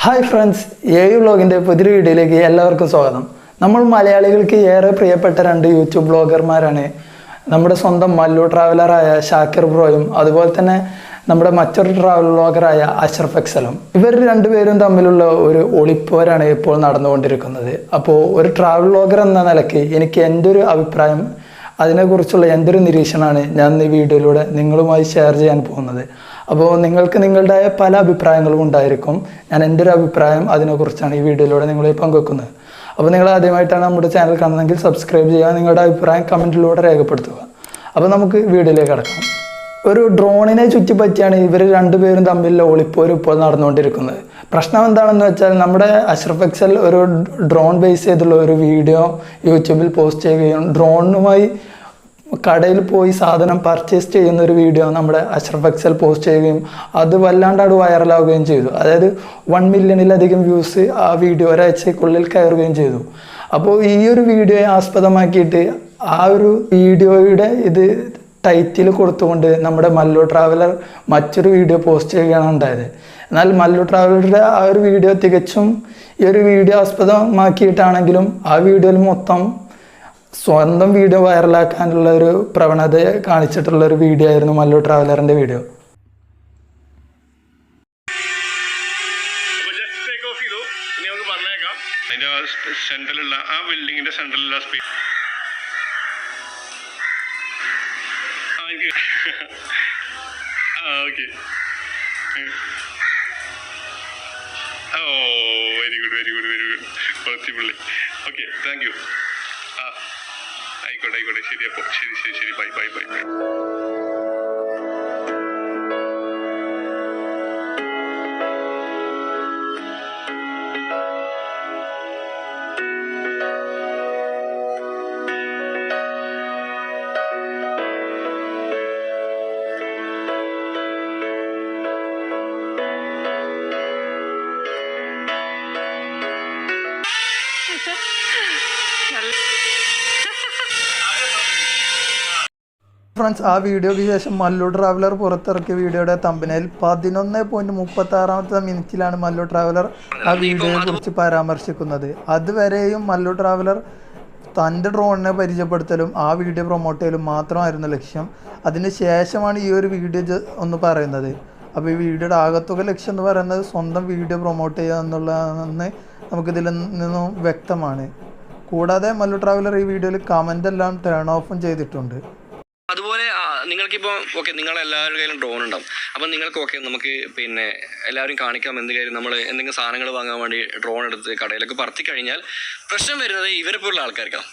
Hi friends, വ്ളോഗിൻ്റെ പുതിയൊരു വീഡിയോയിലേക്ക് എല്ലാവർക്കും സ്വാഗതം. നമ്മൾ മലയാളികൾക്ക് ഏറെ പ്രിയപ്പെട്ട രണ്ട് യൂട്യൂബ് ബ്ലോഗർമാരാണ് നമ്മുടെ സ്വന്തം മല്ലു ട്രാവലറായ ഷാക്കിർ ബ്രോയും അതുപോലെ തന്നെ നമ്മുടെ മറ്റൊരു ട്രാവൽ വ്ളോഗറായ അഷ്റഫ് എക്സലും. ഇവർ രണ്ടുപേരും തമ്മിലുള്ള ഒരു ഒളിപ്പോരാണ് ഇപ്പോൾ നടന്നുകൊണ്ടിരിക്കുന്നത്. അപ്പോൾ ഒരു ട്രാവൽ വ്ളോഗർ എന്ന നിലയ്ക്ക് എനിക്ക് എൻ്റെ ഒരു അഭിപ്രായം, അതിനെക്കുറിച്ചുള്ള എൻ്റെ ഒരു നിരീക്ഷണമാണ് ഞാൻ ഈ വീഡിയോയിലൂടെ നിങ്ങളുമായി ഷെയർ ചെയ്യാൻ പോകുന്നത്. അപ്പോൾ നിങ്ങൾക്ക് നിങ്ങളുടേതായ പല അഭിപ്രായങ്ങളും ഉണ്ടായിരിക്കും. ഞാൻ എൻ്റെ ഒരു അഭിപ്രായം അതിനെക്കുറിച്ചാണ് ഈ വീഡിയോയിലൂടെ നിങ്ങളെ പങ്കുവെക്കുന്നത്. അപ്പോൾ നിങ്ങൾ ആദ്യമായിട്ടാണ് നമ്മുടെ ചാനൽ കാണുന്നതെങ്കിൽ സബ്സ്ക്രൈബ് ചെയ്യുക, നിങ്ങളുടെ അഭിപ്രായം കമൻറ്റിലൂടെ രേഖപ്പെടുത്തുക. അപ്പോൾ നമുക്ക് വീഡിയോയിലേക്ക് കടക്കാം. ഒരു ഡ്രോണിനെ ചുറ്റിപ്പറ്റിയാണ് ഇവർ രണ്ടുപേരും തമ്മിലുള്ള ഒളിപ്പോര് ഇപ്പോൾ നടന്നുകൊണ്ടിരിക്കുന്നത്. പ്രശ്നം എന്താണെന്ന് വെച്ചാൽ നമ്മുടെ അഷ്റഫ് എക്സൽ ഒരു ഡ്രോൺ ബേസ് ചെയ്തുള്ള ഒരു വീഡിയോ യൂട്യൂബിൽ പോസ്റ്റ് ചെയ്യുകയും ഡ്രോണുമായി കടയിൽ പോയി സാധനം പർച്ചേസ് ചെയ്യുന്ന ഒരു വീഡിയോ നമ്മുടെ അഷ്റഫ് എക്സൽ പോസ്റ്റ് ചെയ്യുകയും അത് വല്ലാണ്ട് വൈറലാവുകയും ചെയ്തു. അതായത് 1 മില്യണിലധികം വ്യൂസ് ആ വീഡിയോ ഒരാഴ്ചക്കുള്ളിൽ കയറുകയും ചെയ്തു. അപ്പോൾ ഈ ഒരു വീഡിയോയെ ആസ്പദമാക്കിയിട്ട് ആ ഒരു വീഡിയോയുടെ ഇത് ടൈറ്റിൽ കൊടുത്തുകൊണ്ട് നമ്മുടെ മല്ലു ട്രാവലർ മറ്റൊരു വീഡിയോ പോസ്റ്റ് ചെയ്യുകയാണ് ഉണ്ടായത്. എന്നാൽ മല്ലു ട്രാവലറുടെ ആ ഒരു വീഡിയോ തികച്ചും ഈ ഒരു വീഡിയോ ആസ്പദമാക്കിയിട്ടാണെങ്കിലും ആ വീഡിയോയിൽ മൊത്തം സ്വന്തം വീഡിയോ വൈറലാക്കാനുള്ള ഒരു പ്രവണത കാണിച്ചിട്ടുള്ള ഒരു വീഡിയോ ആയിരുന്നു മല്ലു ട്രാവലറിൻ്റെ വീഡിയോ. സെൻട്രലുള്ള ആ ബിൽഡിങ്ങിന്റെ സെൻട്രലുള്ള space okay. Oh very good very good very good കുറച്ചുപള്ളി. Okay, thank you. ആയിക്കോട്ടെ ആയിക്കോട്ടെ, ശരി. അപ്പോൾ ശരി ശരി ശരി, bye bye bye bye. Friends, ആ വീഡിയോയ്ക്ക് ശേഷം മല്ലു ട്രാവലർ പുറത്തിറക്കിയ വീഡിയോയുടെ തമ്പനയിൽ 11.36 മിനിറ്റിലാണ് മല്ലു ട്രാവലർ ആ വീഡിയോയെ കുറിച്ച് പരാമർശിക്കുന്നത്. അതുവരെയും മല്ലു ട്രാവലർ തൻ്റെ ഡ്രോണിനെ പരിചയപ്പെടുത്തലും ആ വീഡിയോ പ്രൊമോട്ട് ചെയ്യലും മാത്രമായിരുന്നു ലക്ഷ്യം. അതിന് ശേഷമാണ് ഈ ഒരു വീഡിയോ ഒന്ന് പറയുന്നത്. അപ്പോൾ ഈ വീഡിയോയുടെ ആകത്തുക ലക്ഷ്യം എന്ന് പറയുന്നത് സ്വന്തം വീഡിയോ പ്രൊമോട്ട് ചെയ്യുക എന്നുള്ളതാണെന്ന് നമുക്കിതിൽ നിന്നും വ്യക്തമാണ്. കൂടാതെ മല്ലു ട്രാവലർ ഈ വീഡിയോയിൽ കമൻ്റ് എല്ലാം ടേൺ ഓഫും ചെയ്തിട്ടുണ്ട്. അതുപോലെ നിങ്ങൾക്കിപ്പോൾ ഓക്കെ, നിങ്ങളെല്ലാവരുടെ കയ്യിലും ഡ്രോൺ ഉണ്ടാവും. അപ്പം നിങ്ങൾക്ക് ഓക്കെ, നമുക്ക് പിന്നെ എല്ലാവരും കാണിക്കാം എന്ത് കാര്യം. നമ്മൾ എന്തെങ്കിലും സാധനങ്ങൾ വാങ്ങാൻ വേണ്ടി ഡ്രോൺ എടുത്ത് കടയിലൊക്കെ പറത്തി കഴിഞ്ഞാൽ പ്രശ്നം വരുന്നത് ഇവരെ പോലുള്ള ആൾക്കാർക്കാണ്.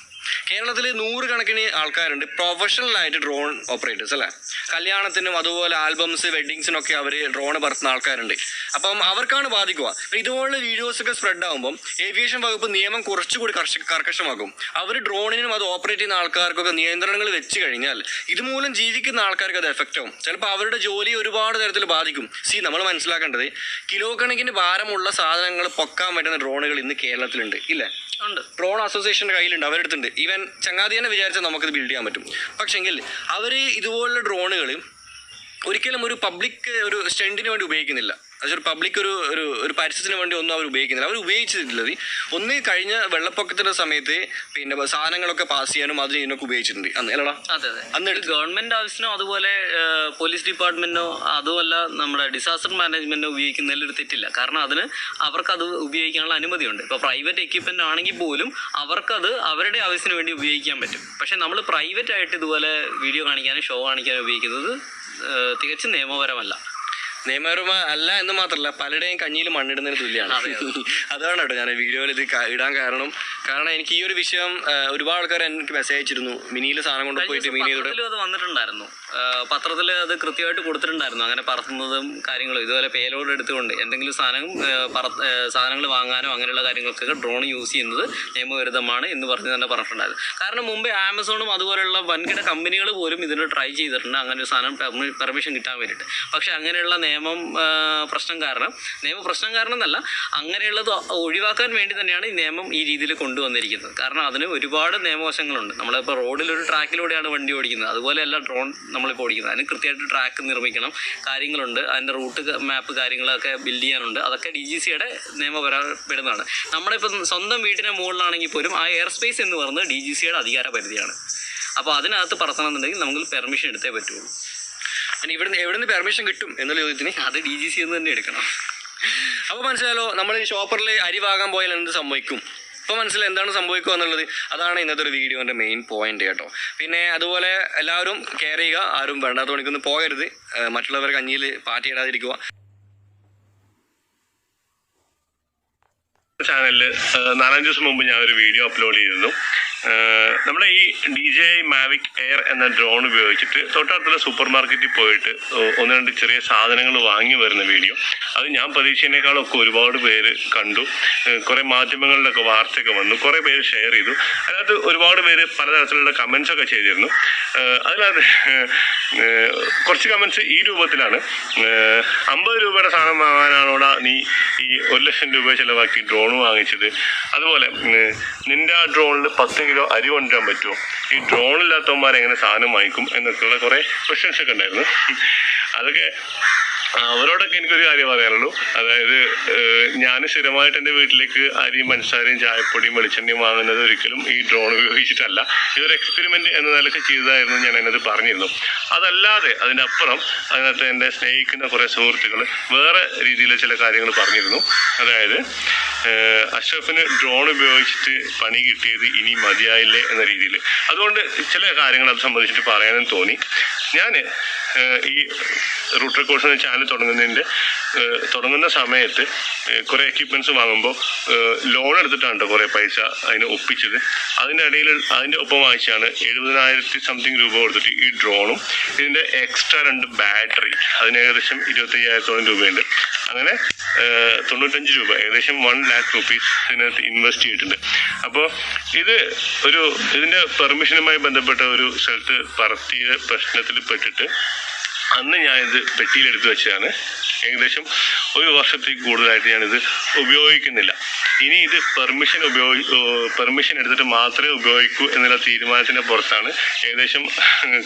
കേരളത്തിൽ 100 കണക്കിന് ആൾക്കാരുണ്ട് പ്രൊഫഷണലായിട്ട് ഡ്രോൺ ഓപ്പറേറ്റേഴ്സ് അല്ലേ. കല്യാണത്തിനും അതുപോലെ ആൽബംസ് വെഡ്ഡിങ്സിനൊക്കെ അവർ ഡ്രോൺ പറത്തുന്ന ആൾക്കാരുണ്ട്. അപ്പം അവർക്കാണ് ബാധിക്കുക. ഇതുപോലുള്ള വീഡിയോസൊക്കെ സ്പ്രെഡ് ആകുമ്പം ഏവിയേഷൻ വകുപ്പ് നിയമം കുറച്ചുകൂടി കർക്കശമാക്കും. അവർ ഡ്രോണിനും അത് ഓപ്പറേറ്റ് ചെയ്യുന്ന ആൾക്കാർക്കൊക്കെ നിയന്ത്രണങ്ങൾ വെച്ച് കഴിഞ്ഞാൽ ഇതുമൂലം ജീവിക്കുന്ന ആൾക്കാർക്ക് അത് എഫക്റ്റ് ആവും. ചിലപ്പോൾ അവരുടെ ജോലി ഒരുപാട് തരത്തിൽ ബാധിക്കും. നമ്മൾ മനസ്സിലാക്കേണ്ടത് കിലോ കണക്കിന് ഭാരമുള്ള സാധനങ്ങൾ പൊക്കാൻ പറ്റുന്ന ഡ്രോണുകൾ ഇന്ന് കേരളത്തിലുണ്ട്, ഇല്ലേ? ഉണ്ട്. ഡ്രോൺ അസോസിയേഷൻ്റെ കയ്യിലുണ്ട്, അവരെടുത്തുണ്ട്. ഈവൻ ചങ്ങാതി തന്നെ വിചാരിച്ചാൽ നമുക്കത് ബിൽഡ് ചെയ്യാൻ പറ്റും. പക്ഷെങ്കിൽ അവർ ഇതുപോലുള്ള ഡ്രോണുകൾ ഒരിക്കലും ഒരു പബ്ലിക് ഒരു സ്റ്റണ്ടിന് വേണ്ടി ഉപയോഗിക്കുന്നില്ല. അതൊരു പബ്ലിക് ഒരു പരസ്യത്തിന് വേണ്ടി ഒന്നും അവർ ഉപയോഗിക്കുന്നില്ല. അവർ ഉപയോഗിച്ചിട്ടുള്ളത് ഒന്ന് കഴിഞ്ഞ വെള്ളപ്പൊക്കത്തിൻ്റെ സമയത്ത് പിന്നെ സാധനങ്ങളൊക്കെ പാസ് ചെയ്യാനും അതിന് ഇതിനൊക്കെ ഉപയോഗിച്ചിട്ടുണ്ട് അന്ന്, അല്ലടാ? അതെ അതെ. അന്ന് ഗവൺമെൻറ് ആവശ്യത്തിനോ അതുപോലെ പോലീസ് ഡിപ്പാർട്ട്മെൻറ്റിനോ അതുമല്ല നമ്മുടെ ഡിസാസ്റ്റർ മാനേജ്മെൻറ്റിനോ ഉപയോഗിക്കുന്നതിൽ ഒരു തെറ്റില്ല. കാരണം അതിന് അവർക്കത് ഉപയോഗിക്കാനുള്ള അനുമതിയുണ്ട്. ഇപ്പോൾ പ്രൈവറ്റ് എക്യുപ്മെൻ്റ് ആണെങ്കിൽ പോലും അവർക്കത് അവരുടെ ആവശ്യത്തിന് വേണ്ടി ഉപയോഗിക്കാൻ പറ്റും. പക്ഷേ നമ്മൾ പ്രൈവറ്റ് ആയിട്ട് ഇതുപോലെ വീഡിയോ കാണിക്കാനും ഷോ കാണിക്കാനും ഉപയോഗിക്കുന്നത് തികച്ചും നിയമപരമല്ല. നിയമപരമ അല്ല എന്ന് മാത്രമല്ല, പലരുടെയും കഞ്ഞിയിൽ മണ്ണിടുന്നതിന് തുല്യമാണ്. അതാണ് കേട്ടോ ഞാൻ വീഡിയോയിൽ ഇത് ഇടാൻ കാരണം എനിക്ക് ഈ ഒരു വിഷയം ഒരുപാട് ആൾക്കാർ എനിക്ക് മെസ്സേജ് അയച്ചിരുന്നു. മിനിയിൽ സാധനം കൊണ്ട് പോയിട്ട് മിനിയിലൂടെ അത് വന്നിട്ടുണ്ടായിരുന്നു, പത്രത്തിൽ അത് കൃത്യമായിട്ട് കൊടുത്തിട്ടുണ്ടായിരുന്നു. അങ്ങനെ പറത്തുന്നതും കാര്യങ്ങളും ഇതുപോലെ പേലോഡ് എടുത്തുകൊണ്ട് എന്തെങ്കിലും സാധനങ്ങൾ വാങ്ങാനോ അങ്ങനെയുള്ള കാര്യങ്ങൾക്കൊക്കെ ഡ്രോൺ യൂസ് ചെയ്യുന്നത് നിയമവിരുദ്ധമാണ് എന്ന് പറഞ്ഞ് തന്നെ പറഞ്ഞിട്ടുണ്ടായിരുന്നു. കാരണം മുമ്പേ ആമസോണും അതുപോലെയുള്ള വൻകിട കമ്പനികൾ പോലും ഇതിന് ട്രൈ ചെയ്തിട്ടുണ്ട് അങ്ങനെ ഒരു സാധനം പെർമിഷൻ കിട്ടാൻ വേണ്ടിയിട്ട്. പക്ഷേ അങ്ങനെയുള്ള പ്രശ്നം കാരണം എന്നല്ല, അങ്ങനെയുള്ളത് ഒഴിവാക്കാൻ വേണ്ടി തന്നെയാണ് ഈ നിയമം ഈ രീതിയിൽ കൊണ്ടുവന്നിരിക്കുന്നത്. കാരണം അതിന് ഒരുപാട് നിയമവശങ്ങളുണ്ട്. നമ്മളിപ്പോൾ റോഡിലൊരു ട്രാക്കിലൂടെയാണ് വണ്ടി ഓടിക്കുന്നത്, അതുപോലെയല്ല ഡ്രോൺ നമ്മളിപ്പോൾ ഓടിക്കുന്നത്. അതിന് കൃത്യമായിട്ട് ട്രാക്ക് നിർമ്മിക്കണം, കാര്യങ്ങളുണ്ട്, അതിൻ്റെ റൂട്ട് മാപ്പ് കാര്യങ്ങളൊക്കെ ബിൽഡ് ചെയ്യാനുണ്ട്. അതൊക്കെ DGCയുടെ നിയമപരപ്പെടുന്നതാണ്. നമ്മളിപ്പം സ്വന്തം വീടിൻ്റെ മുകളിലാണെങ്കിൽ പോലും ആ എയർ സ്പേസ് എന്ന് പറയുന്നത് DGCയുടെ അധികാര പരിധിയാണ്. അപ്പോൾ അതിനകത്ത് പറത്തണമെന്നുണ്ടെങ്കിൽ നമുക്ക് പെർമിഷൻ എടുത്തേ പറ്റുള്ളൂ. പിന്നെ എവിടുന്ന് പെർമിഷൻ കിട്ടും എന്നുള്ള ചോദ്യത്തിന് അത് DGC എന്ന് തന്നെ എടുക്കണം. അപ്പോൾ മനസ്സിലായല്ലോ, നമ്മൾ ഈ ഷോപ്പറിൽ അരി വാങ്ങാൻ പോയാൽ എന്ത് സംഭവിക്കും. ഇപ്പോൾ മനസ്സിലായി എന്താണ് സംഭവിക്കുക എന്നുള്ളത്. അതാണ് ഇന്നത്തെ ഒരു വീഡിയോൻ്റെ മെയിൻ പോയിന്റ് കേട്ടോ. പിന്നെ അതുപോലെ എല്ലാവരും കെയർ ചെയ്യുക, ആരും വേണ്ടാത്ത പണിക്കൊന്നും പോകരുത്, മറ്റുള്ളവരെ കഞ്ഞിയിൽ പാറ്റിയിടാതിരിക്കുക. ചാനലിൽ 4-5 ദിവസം മുമ്പ് ഞാനൊരു വീഡിയോ അപ്ലോഡ് ചെയ്തിരുന്നു. നമ്മുടെ ഈ DJI Mavic Air എന്ന ഡ്രോൺ ഉപയോഗിച്ചിട്ട് തൊട്ടടുത്തുള്ള സൂപ്പർ മാർക്കറ്റിൽ പോയിട്ട് 1-2 ചെറിയ സാധനങ്ങൾ വാങ്ങി വരുന്ന വീഡിയോ. അത് ഞാൻ പ്രതീക്ഷിച്ചതിനേക്കാളൊക്കെ ഒരുപാട് പേര് കണ്ടു. കുറേ മാധ്യമങ്ങളിലൊക്കെ വാർത്തയൊക്കെ വന്നു, കുറേ പേര് ഷെയർ ചെയ്തു. അതിനകത്ത് ഒരുപാട് പേര് പലതരത്തിലുള്ള കമൻസ് ഒക്കെ ചെയ്തിരുന്നു. അതിനകത്ത് കുറച്ച് കമൻസ് ഈ രൂപത്തിലാണ്: 50 രൂപയുടെ സാധനം വാങ്ങാനാണോടാ നീ ഈ 1 ലക്ഷം രൂപ ചിലവാക്കി ഡ്രോൺ വാങ്ങിച്ചത്? അതുപോലെ നിന്റെ ആ ഡ്രോണിൽ 10 കിലോ അരി കൊണ്ടുവരാൻ പറ്റുമോ? ഈ ഡ്രോണില്ലാത്തവന്മാർ എങ്ങനെ സാധനം വാങ്ങിക്കും എന്നൊക്കെയുള്ള കുറേ ക്വസ്റ്റ്യൻസ് ഒക്കെ ഉണ്ടായിരുന്നു. അതൊക്കെ അവരോടൊക്കെ എനിക്കൊരു കാര്യം പറയാനുള്ളൂ. അതായത് ഞാൻ സ്ഥിരമായിട്ട് എൻ്റെ വീട്ടിലേക്ക് അരിയും പഞ്ചസാരയും ചായപ്പൊടിയും വെളിച്ചെണ്ണയും വാങ്ങുന്നത് ഒരിക്കലും ഈ ഡ്രോൺ ഉപയോഗിച്ചിട്ടല്ല. ഇതൊരു എക്സ്പെരിമെൻറ്റ് എന്ന നിലയ്ക്ക് ചെയ്തതായിരുന്നു ഞാൻ അതിനകത്ത് പറഞ്ഞിരുന്നു. അതല്ലാതെ അതിനപ്പുറം അതിനകത്ത് എൻ്റെ സ്നേഹിക്കുന്ന കുറേ സുഹൃത്തുക്കൾ വേറെ രീതിയിൽ ചില കാര്യങ്ങൾ പറഞ്ഞിരുന്നു. അതായത് അഷ്റഫിന് ഡ്രോൺ ഉപയോഗിച്ചിട്ട് പണി കിട്ടിയത് ഇനി മതിയായില്ലേ എന്ന രീതിയിൽ. അതുകൊണ്ട് ചില കാര്യങ്ങൾ അത് സംബന്ധിച്ചിട്ട് പറയാനും തോന്നി. ഞാൻ ഈ റൂട്ട് റെക്കോർഡ്സ് എന്ന ചാനൽ തുടങ്ങുന്ന സമയത്ത് കുറേ എക്യുപ്മെൻറ്റ്സ് വാങ്ങുമ്പോൾ ലോൺ എടുത്തിട്ടാണ് കുറേ പൈസ അതിന് ഒപ്പിച്ചത്. അതിൻ്റെ ഒപ്പം വാങ്ങിച്ചാണ് 70,000 സംതിങ് രൂപ കൊടുത്തിട്ട് ഈ ഡ്രോണും ഇതിൻ്റെ എക്സ്ട്രാ 2 ബാറ്ററി, അതിന് ഏകദേശം 25,000 രൂപയുണ്ട്. അങ്ങനെ 95 രൂപ, ഏകദേശം 1 lakh rupees ഇതിനകത്ത് ഇൻവെസ്റ്റ് ചെയ്തിട്ടുണ്ട്. അപ്പോൾ ഇതിൻ്റെ പെർമിഷനുമായി ബന്ധപ്പെട്ട ഒരു സ്ഥലത്ത് പറത്തിയ പ്രശ്നത്തിൽ പെട്ടിട്ട് അന്ന് ഞാനിത് പെട്ടിയിലെടുത്ത് വെച്ചതാണ്. ഏകദേശം 1 വർഷത്തേക്ക് കൂടുതലായിട്ട് ഞാനിത് ഉപയോഗിക്കുന്നില്ല. ഇനി ഇത് പെർമിഷൻ എടുത്തിട്ട് മാത്രമേ ഉപയോഗിക്കൂ എന്നുള്ള തീരുമാനത്തിൻ്റെ പുറത്താണ് ഏകദേശം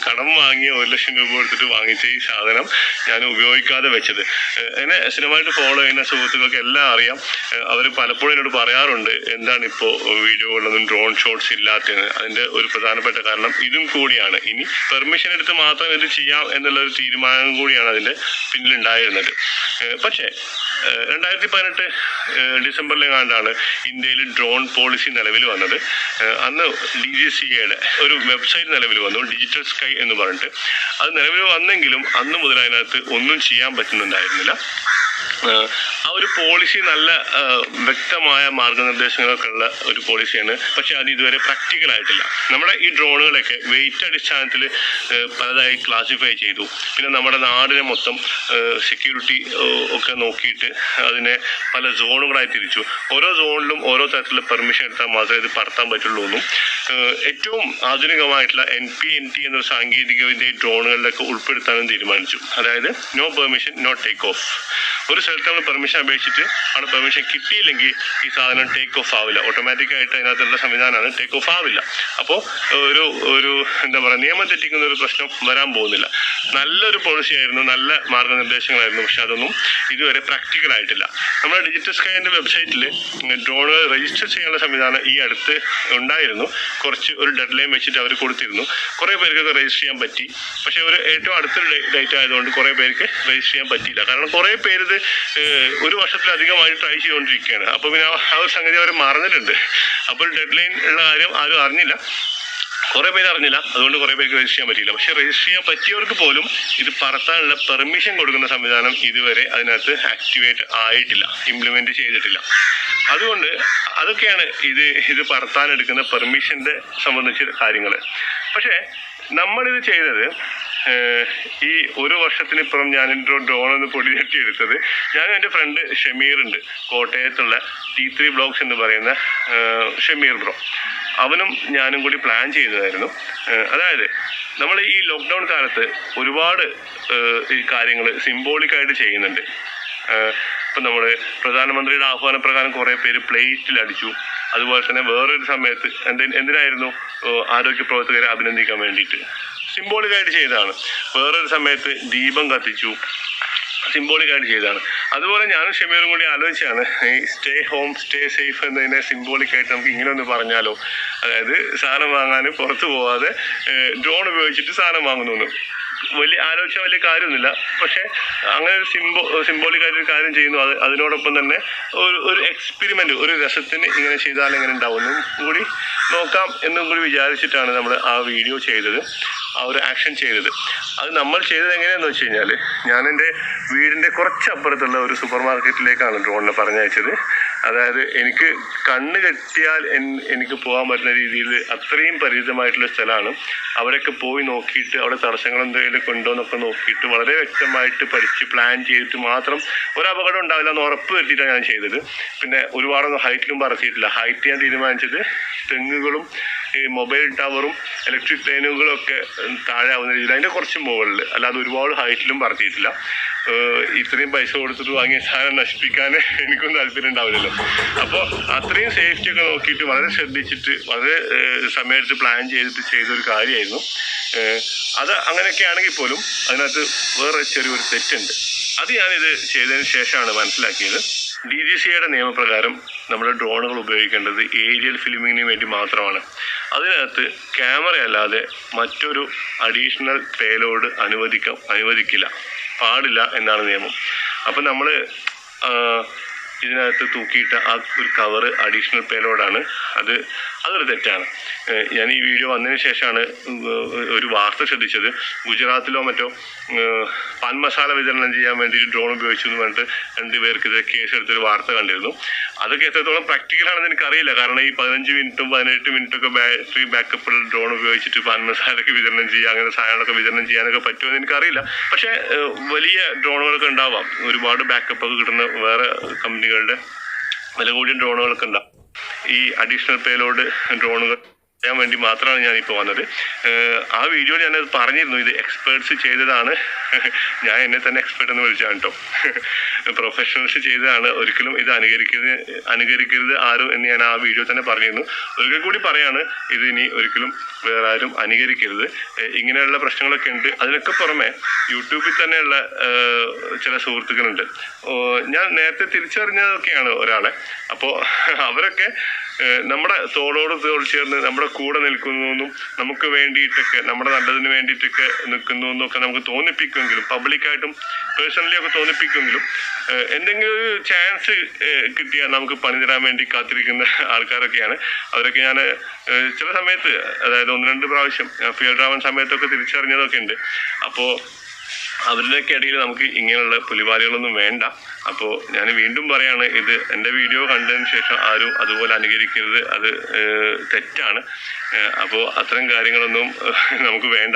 കടം വാങ്ങിയ 1 ലക്ഷം രൂപ കൊടുത്തിട്ട് വാങ്ങിച്ച ഈ സാധനം ഞാൻ ഉപയോഗിക്കാതെ വെച്ചത്. എന്നെ സ്ഥിരമായിട്ട് ഫോളോ ചെയ്യുന്ന സുഹൃത്തുക്കൾക്ക് എല്ലാം അറിയാം. അവർ പലപ്പോഴും എന്നോട് പറയാറുണ്ട്, എന്താണ് ഇപ്പോൾ വീഡിയോകളിലൊന്നും ഡ്രോൺ ഷോട്ട്സ് ഇല്ലാത്തത്. അതിൻ്റെ ഒരു പ്രധാനപ്പെട്ട കാരണം ഇതും കൂടിയാണ്. ഇനി പെർമിഷൻ എടുത്ത് മാത്രം ഇത് ചെയ്യാം എന്നുള്ളൊരു തീരുമാനം കൂടിയാണ് അതിൻ്റെ പിന്നിലുണ്ടായിരുന്നത്. പക്ഷേ 2018 ഡിസംബറിലെങ്ങാണ്ടാണ് ഇന്ത്യയിൽ ഡ്രോൺ പോളിസി നിലവിൽ വന്നത്. അന്ന് DGCAയുടെ ഒരു വെബ്സൈറ്റ് നിലവിൽ വന്നു, ഡിജിറ്റൽ സ്കൈ എന്ന് പറഞ്ഞിട്ട്. അത് നിലവിൽ വന്നെങ്കിലും അന്ന് മുതൽ അതിനകത്ത് ഒന്നും ചെയ്യാൻ പറ്റുന്നുണ്ടായിരുന്നില്ല. ആ ഒരു പോളിസി നല്ല വ്യക്തമായ മാർഗനിർദ്ദേശങ്ങളൊക്കെ ഉള്ള ഒരു പോളിസിയാണ്. പക്ഷെ അത് ഇതുവരെ പ്രാക്ടിക്കലായിട്ടില്ല. നമ്മുടെ ഈ ഡ്രോണുകളൊക്കെ വെയിറ്റ് അടിസ്ഥാനത്തിൽ പലതായി ക്ലാസിഫൈ ചെയ്തു. പിന്നെ നമ്മുടെ നാടിനെ മൊത്തം സെക്യൂരിറ്റി ഒക്കെ നോക്കിയിട്ട് അതിനെ പല സോണുകളായി തിരിച്ചു. ഓരോ സോണിലും ഓരോ തരത്തിലുള്ള പെർമിഷൻ എടുത്താൽ മാത്രമേ ഇത് പറത്താൻ പറ്റുള്ളൂ എന്നും ഏറ്റവും ആധുനികമായിട്ടുള്ള NPNT എന്നൊരു സാങ്കേതികവിദ്യ ഈ ഡ്രോണുകളിലൊക്കെ ഉൾപ്പെടുത്താനും തീരുമാനിച്ചു. അതായത് no permission no take off. ഒരു സ്ഥലത്ത് നമ്മൾ പെർമിഷൻ അപേക്ഷിച്ചിട്ട് അവിടെ പെർമിഷൻ കിട്ടിയില്ലെങ്കിൽ ഈ സാധനം ടേക്ക് ഓഫ് ആവില്ല. ഓട്ടോമാറ്റിക്കായിട്ട് അതിനകത്തുള്ള സംവിധാനമാണ്, ടേക്ക് ഓഫ് ആവില്ല. അപ്പോൾ ഒരു എന്താ പറയുക, നിയമം തെറ്റിക്കുന്ന ഒരു പ്രശ്നം വരാൻ പോകുന്നില്ല. നല്ലൊരു പോളിസി ആയിരുന്നു, നല്ല മാർഗനിർദ്ദേശങ്ങളായിരുന്നു. പക്ഷെ അതൊന്നും ഇതുവരെ പ്രാക്ടിക്കൽ ആയിട്ടില്ല. നമ്മുടെ ഡിജിറ്റൽ സ്കൈൻ്റെ വെബ്സൈറ്റിൽ ഡ്രോണുകൾ രജിസ്റ്റർ ചെയ്യാനുള്ള സംവിധാനം ഈ അടുത്ത് ഉണ്ടായിരുന്നു. ഒരു ഡെഡ് ലൈൻ വെച്ചിട്ട് അവർ കൊടുത്തിരുന്നു. കുറേ പേർക്കൊക്കെ രജിസ്റ്റർ ചെയ്യാൻ പറ്റി. പക്ഷേ ഏറ്റവും അടുത്തൊരു ഡേറ്റ് ആയതുകൊണ്ട് കുറേ പേർക്ക് രജിസ്റ്റർ ചെയ്യാൻ പറ്റിയില്ല. കാരണം കുറേ പേര് ഇത് 1 വർഷത്തിലധികമായി ട്രൈ ചെയ്തുകൊണ്ടിരിക്കുകയാണ്. അപ്പോൾ പിന്നെ ആ ഒരു സംഗതി അവർ മറന്നിട്ടുണ്ട്. അപ്പോൾ ഡെഡ് ലൈൻ ഉള്ള കാര്യം ആരും അറിഞ്ഞില്ല, കുറേ പേര് അറിഞ്ഞില്ല. അതുകൊണ്ട് കുറേ പേർക്ക് രജിസ്റ്റർ ചെയ്യാൻ പറ്റിയില്ല. പക്ഷേ രജിസ്റ്റർ ചെയ്യാൻ പറ്റിയവർക്ക് പോലും ഇത് പറത്താനുള്ള പെർമിഷൻ കൊടുക്കുന്ന സംവിധാനം ഇതുവരെ അതിനകത്ത് ആക്ടിവേറ്റ് ആയിട്ടില്ല, ഇംപ്ലിമെൻറ്റ് ചെയ്തിട്ടില്ല. അതുകൊണ്ട് അതൊക്കെയാണ് ഇത് പറത്താനെടുക്കുന്ന പെർമിഷൻ്റെ സംബന്ധിച്ച കാര്യങ്ങൾ. പക്ഷേ നമ്മളിത് ചെയ്തത് ഈ ഒരു വർഷത്തിനിപ്പുറം ഞാൻ എൻ്റെ ഡ്രോൺ പൊടി തട്ടിയെടുത്തത് ഞാനും എൻ്റെ ഫ്രണ്ട് ഷമീർ ഉണ്ട്, കോട്ടയത്തുള്ള T3 ബ്ലോഗ്സ് എന്ന് പറയുന്ന ഷമീർ ബ്രോ. അവനും ഞാനും കൂടി പ്ലാൻ ചെയ്തതായിരുന്നു. അതായത് നമ്മൾ ഈ ലോക്ക്ഡൗൺ കാലത്ത് ഒരുപാട് ഈ കാര്യങ്ങൾ സിംബോളിക്കായിട്ട് ചെയ്യുന്നുണ്ട്. ഇപ്പം നമ്മൾ പ്രധാനമന്ത്രിയുടെ ആഹ്വാനപ്രകാരം കുറേ പേര് പ്ലേറ്റിൽ അടിച്ചു. അതുപോലെ തന്നെ വേറൊരു സമയത്ത് എന്തിനായിരുന്നു ആരോഗ്യ പ്രവർത്തകരെ അഭിനന്ദിക്കാൻ വേണ്ടിയിട്ട് സിംബോളിക്കായിട്ട് ചെയ്തതാണ്. വേറൊരു സമയത്ത് ദീപം കത്തിച്ചു, സിംബോളിക്കായിട്ട് ചെയ്തതാണ്. അതുപോലെ ഞാനും ഷമീറും കൂടി ആലോചിച്ചാണ് ഈ സ്റ്റേ ഹോം സ്റ്റേ സേഫ് എന്നതിനെ സിംബോളിക്കായിട്ട് നമുക്ക് ഇങ്ങനെ ഒന്ന് പറഞ്ഞാലോ. അതായത് സാധനം വാങ്ങാൻ പുറത്തു പോവാതെ ഡ്രോൺ ഉപയോഗിച്ചിട്ട് സാധനം വാങ്ങുന്നു. ആലോചിച്ചാൽ വലിയ കാര്യമൊന്നുമില്ല, പക്ഷേ അങ്ങനെ ഒരു സിംബോളിക്കായിട്ടൊരു കാര്യം ചെയ്യുന്നു. അതിനോടൊപ്പം തന്നെ ഒരു എക്സ്പെരിമെൻറ്റ്, ഒരു രസത്തിന് ഇങ്ങനെ ചെയ്താൽ എങ്ങനെ ഉണ്ടാവുമെന്നും കൂടി നോക്കാം എന്നും കൂടി വിചാരിച്ചിട്ടാണ് നമ്മൾ ആ വീഡിയോ ചെയ്തത്, ആ ഒരു ആക്ഷൻ ചെയ്തത്. അത് നമ്മൾ ചെയ്തത് എങ്ങനെയാണെന്ന് വെച്ച് കഴിഞ്ഞാൽ, ഞാൻ എൻ്റെ വീടിൻ്റെ കുറച്ചപ്പുറത്തുള്ള ഒരു സൂപ്പർ മാർക്കറ്റിലേക്കാണ് ഡ്രോണിനെ പറഞ്ഞയച്ചത്. അതായത് എനിക്ക് കണ്ണ് കെട്ടിയാൽ എനിക്ക് പോകാൻ പറ്റുന്ന രീതിയിൽ അത്രയും പരിചിതമായിട്ടുള്ള സ്ഥലമാണ്. അവിടെയൊക്കെ പോയി നോക്കിയിട്ട് അവിടെ തടസ്സങ്ങൾ എന്തെങ്കിലും ഉണ്ടോ എന്നൊക്കെ നോക്കിയിട്ട് വളരെ വ്യക്തമായിട്ട് പഠിച്ച് പ്ലാൻ ചെയ്തിട്ട് മാത്രം ഒരു അപകടം ഉണ്ടാവില്ല എന്ന് ഉറപ്പ് വരുത്തിയിട്ടാണ് ഞാൻ ചെയ്തത്. പിന്നെ ഒരുപാടൊന്നും ഹൈറ്റിലും പറത്തിയിട്ടില്ല. ഹൈറ്റ് ഞാൻ തീരുമാനിച്ചത് തെങ്ങുകളും ഈ മൊബൈൽ ടവറും ഇലക്ട്രിക് ലൈനുകളും ഒക്കെ താഴെ ആവുന്ന രീതിയിൽ അതിൻ്റെ കുറച്ച് മുകളിൽ, അല്ലാതെ ഒരുപാട് ഹൈറ്റിലും പറത്തിയിട്ടില്ല. ഇത്രയും പൈസ കൊടുത്തിട്ട് വാങ്ങിയ സാധനം നശിപ്പിക്കാൻ എനിക്കൊന്നും താല്പര്യം ഉണ്ടാവില്ലല്ലോ. അപ്പോൾ അത്രയും സേഫ്റ്റി ഒക്കെ നോക്കിയിട്ട് വളരെ ശ്രദ്ധിച്ചിട്ട് വളരെ സമയത്ത് പ്ലാൻ ചെയ്തിട്ട് ചെയ്തൊരു കാര്യമായിരുന്നു. അത് അങ്ങനെയൊക്കെ ആണെങ്കിൽ പോലും അതിനകത്ത് വേറെ ചെറിയൊരു തെറ്റുണ്ട്. അത് ഞാനിത് ചെയ്തതിന് ശേഷമാണ് മനസ്സിലാക്കിയത്. DGCAയുടെ നിയമപ്രകാരം നമ്മുടെ ഡ്രോണുകൾ ഉപയോഗിക്കേണ്ടത് ഏരിയൽ ഫിലിമിങ്ങിന് വേണ്ടി മാത്രമാണ്. അതിനകത്ത് ക്യാമറ അല്ലാതെ മറ്റൊരു അഡീഷണൽ പേലോഡ് അനുവദിക്കില്ല, പാടില്ല എന്നാണ് നിയമം. അപ്പം നമ്മൾ ഇതിനകത്ത് തൂക്കിയിട്ട ആ ഒരു കവറ് അഡീഷണൽ പേലോഡാണ്. അതൊരു തെറ്റാണ്. ഞാൻ ഈ വീഡിയോ വന്നതിന് ശേഷമാണ് ഒരു വാർത്ത ശ്രദ്ധിച്ചത്. ഗുജറാത്തിലോ മറ്റോ പാൻ മസാല വിതരണം ചെയ്യാൻ വേണ്ടിയിട്ട് ഡ്രോൺ ഉപയോഗിച്ചു എന്ന് പറഞ്ഞിട്ട് 2 പേർക്കെതിരെ കേസെടുത്തൊരു വാർത്ത കണ്ടിരുന്നു. അതൊക്കെ എത്രത്തോളം പ്രാക്ടിക്കലാണെന്ന് എനിക്കറിയില്ല. കാരണം ഈ 15 മിനിറ്റും 18 മിനിറ്റൊക്കെ ബാറ്ററി ബാക്കപ്പുള്ള ഡ്രോൺ ഉപയോഗിച്ചിട്ട് പാൻ മസാലയ്ക്ക് വിതരണം ചെയ്യുക, അങ്ങനെ സാധനങ്ങളൊക്കെ വിതരണം ചെയ്യാനൊക്കെ പറ്റുമെന്ന് എനിക്കറിയില്ല. പക്ഷേ വലിയ ഡ്രോണുകളൊക്കെ ഉണ്ടാവാം, ഒരുപാട് ബാക്കപ്പൊക്കെ കിട്ടുന്ന വേറെ കമ്പനികളുടെ വില കൂടിയ ഡ്രോണുകളൊക്കെ ഉണ്ടാവും. ഈ അഡീഷണൽ പേലോഡ് ഡ്രോണുകൾ ചെയ്യാൻ വേണ്ടി മാത്രമാണ് ഞാനിപ്പോൾ വന്നത്. ആ വീഡിയോ ഞാനത് പറഞ്ഞിരുന്നു, ഇത് എക്സ്പേർട്സ് ചെയ്തതാണ്. ഞാൻ എന്നെ തന്നെ എക്സ്പേർട്ട് എന്ന് വിളിച്ചാണ് കേട്ടോ. പ്രൊഫഷണൽസ് ചെയ്തതാണ്, ഒരിക്കലും ഇത് അനുകരിക്കരുത് ആരും എന്ന് ഞാൻ ആ വീഡിയോ തന്നെ പറഞ്ഞിരുന്നു. ഒരിക്കൽ കൂടി പറയാണ്, ഇത് ഇനി ഒരിക്കലും വേറെ ആരും അനുകരിക്കരുത്. ഇങ്ങനെയുള്ള പ്രശ്നങ്ങളൊക്കെ ഉണ്ട്. അതിനൊക്കെ പുറമെ യൂട്യൂബിൽ തന്നെയുള്ള ചില സുഹൃത്തുക്കളുണ്ട്. ഞാൻ നേരത്തെ തിരിച്ചറിഞ്ഞതൊക്കെയാണ് ഒരാളെ. അപ്പോൾ അവരൊക്കെ നമ്മുടെ തോളോട് തോൾ ചേർന്ന് നമ്മുടെ കൂടെ നിൽക്കുന്നു, നമുക്ക് വേണ്ടിയിട്ടൊക്കെ നമ്മുടെ നല്ലതിന് വേണ്ടിയിട്ടൊക്കെ നിൽക്കുന്നു എന്നൊക്കെ നമുക്ക് തോന്നിപ്പിക്കുമെങ്കിലും, പബ്ലിക്കായിട്ടും പേഴ്സണലി ഒക്കെ തോന്നിപ്പിക്കുമെങ്കിലും, എന്തെങ്കിലും ഒരു ചാൻസ് കിട്ടിയാൽ നമുക്ക് പണി തരാൻ വേണ്ടി കാത്തിരിക്കുന്ന ആൾക്കാരൊക്കെയാണ്. അവരൊക്കെ ഞാൻ ചില സമയത്ത്, അതായത് 1-2 പ്രാവശ്യം ഫീൽഡ് ആവുന്ന സമയത്തൊക്കെ തിരിച്ചറിഞ്ഞതൊക്കെ ഉണ്ട്. അപ്പോൾ അവരുടെയൊക്കെ ഇടയിൽ നമുക്ക് ഇങ്ങനെയുള്ള പുലിവാലികളൊന്നും വേണ്ട. അപ്പോൾ ഞാൻ വീണ്ടും പറയാണ്, ഇത് എൻ്റെ വീഡിയോ കണ്ടതിന് ശേഷം ആരും അതുപോലെ അനുകരിക്കരുത്, അത് തെറ്റാണ്. അപ്പോൾ അത്തരം കാര്യങ്ങളൊന്നും നമുക്ക് വേണ്ട.